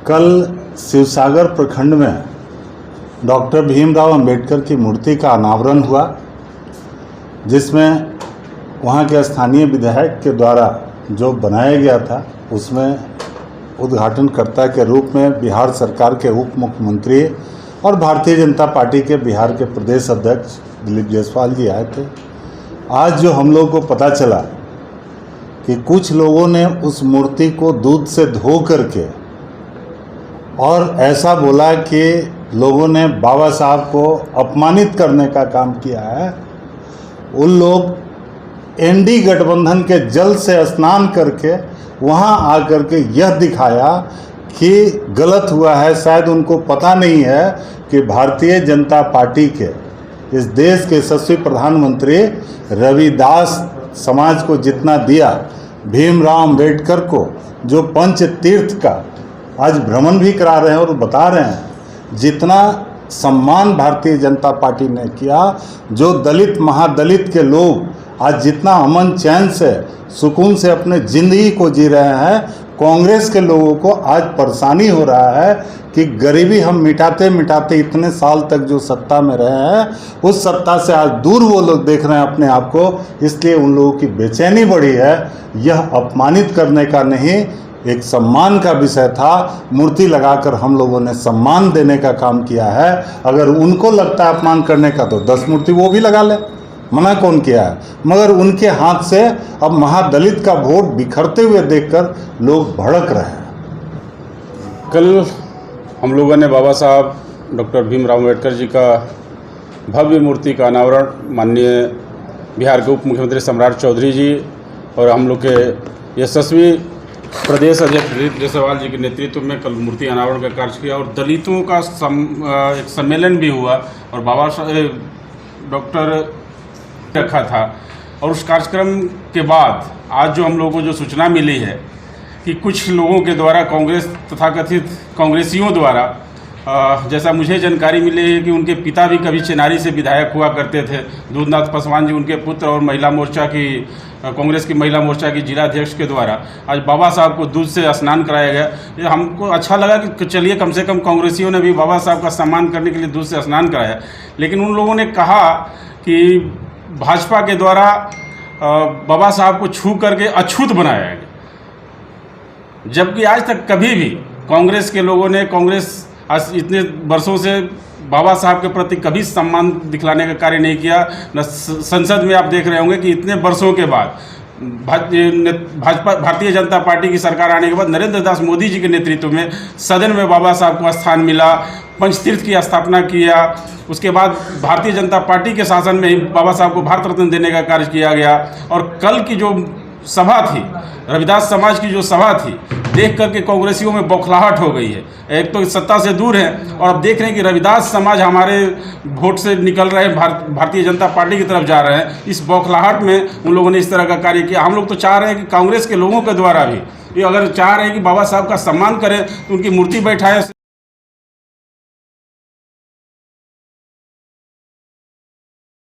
कल शिवसागर प्रखंड में डॉक्टर भीमराव अंबेडकर की मूर्ति का अनावरण हुआ, जिसमें वहाँ के स्थानीय विधायक के द्वारा जो बनाया गया था उसमें उद्घाटनकर्ता के रूप में बिहार सरकार के उप मुख्यमंत्री और भारतीय जनता पार्टी के बिहार के प्रदेश अध्यक्ष दिलीप जायसवाल जी आए थे। आज जो हम लोगों को पता चला कि कुछ लोगों ने उस मूर्ति को दूध से धो करके और ऐसा बोला कि लोगों ने बाबा साहब को अपमानित करने का काम किया है। उन लोग एनडी गठबंधन के जल से स्नान करके वहां आकर के यह दिखाया कि गलत हुआ है। शायद उनको पता नहीं है कि भारतीय जनता पार्टी के इस देश के यशस्वी प्रधानमंत्री रविदास समाज को जितना दिया, भीमराव अंबेडकर को जो पंच तीर्थ का आज भ्रमण भी करा रहे हैं और बता रहे हैं, जितना सम्मान भारतीय जनता पार्टी ने किया, जो दलित महादलित के लोग आज जितना अमन चैन से सुकून से अपने ज़िंदगी को जी रहे हैं, कांग्रेस के लोगों को आज परेशानी हो रहा है कि गरीबी हम मिटाते मिटाते इतने साल तक जो सत्ता में रहे हैं, उस सत्ता से आज दूर वो लोग देख रहे हैं अपने आप को, इसलिए उन लोगों की बेचैनी बढ़ी है। यह अपमानित करने का नहीं, एक सम्मान का विषय था। मूर्ति लगाकर हम लोगों ने सम्मान देने का काम किया है। अगर उनको लगता है अपमान करने का तो 10 मूर्ति वो भी लगा ले, मना कौन किया है। मगर उनके हाथ से अब महादलित का वोट बिखरते हुए देखकर लोग भड़क रहे हैं। कल हम लोगों ने बाबा साहब डॉक्टर भीमराव अम्बेडकर जी का भव्य मूर्ति का अनावरण माननीय बिहार के उप मुख्यमंत्री सम्राट चौधरी जी और हम लोग के यशस्वी प्रदेश अध्यक्ष दिलीप जायसवाल जी के नेतृत्व में कल मूर्ति अनावरण का कार्य किया और दलितों का एक सम्मेलन भी हुआ और बाबा साहब डॉक्टर रखा था। और उस कार्यक्रम के बाद आज जो हम लोगों को जो सूचना मिली है कि कुछ लोगों के द्वारा कांग्रेस तथाकथित कांग्रेसियों द्वारा जैसा मुझे जानकारी मिली है कि उनके पिता भी कभी चेनारी से विधायक हुआ करते थे। दूधनाथ पासवान जी उनके पुत्र और महिला मोर्चा की कांग्रेस की महिला मोर्चा की जिलाध्यक्ष के द्वारा आज बाबा साहब को दूध से स्नान कराया गया। ये हमको अच्छा लगा कि चलिए कम से कम कांग्रेसियों ने भी बाबा साहब का सम्मान करने के लिए दूध से स्नान कराया। लेकिन उन लोगों ने कहा कि भाजपा के द्वारा बाबा साहब को छू करके अछूत बनाया गया, जबकि आज तक कभी भी कांग्रेस के लोगों ने आज इतने वर्षों से बाबा साहब के प्रति कभी सम्मान दिखलाने का कार्य नहीं किया। न संसद में आप देख रहे होंगे कि इतने वर्षों के बाद भारतीय जनता पार्टी की सरकार आने के बाद नरेंद्र दास मोदी जी के नेतृत्व में सदन में बाबा साहब को स्थान मिला, पंचतीर्थ की स्थापना किया। उसके बाद भारतीय जनता पार्टी के शासन में ही बाबा साहब को भारत रत्न देने का कार्य किया गया। और कल की जो सभा थी, रविदास समाज की जो सभा थी, देख करके कांग्रेसियों में बौखलाहट हो गई है। एक तो सत्ता से दूर है और अब देख रहे हैं कि रविदास समाज हमारे वोट से निकल रहे हैं, भारतीय जनता पार्टी की तरफ जा रहे हैं। इस बौखलाहट में उन लोगों ने इस तरह का कार्य किया। हम लोग तो चाह रहे हैं कि कांग्रेस के लोगों के द्वारा भी ये अगर चाह रहे हैं कि बाबा साहब का सम्मान करें तो उनकी मूर्ति बैठाएं।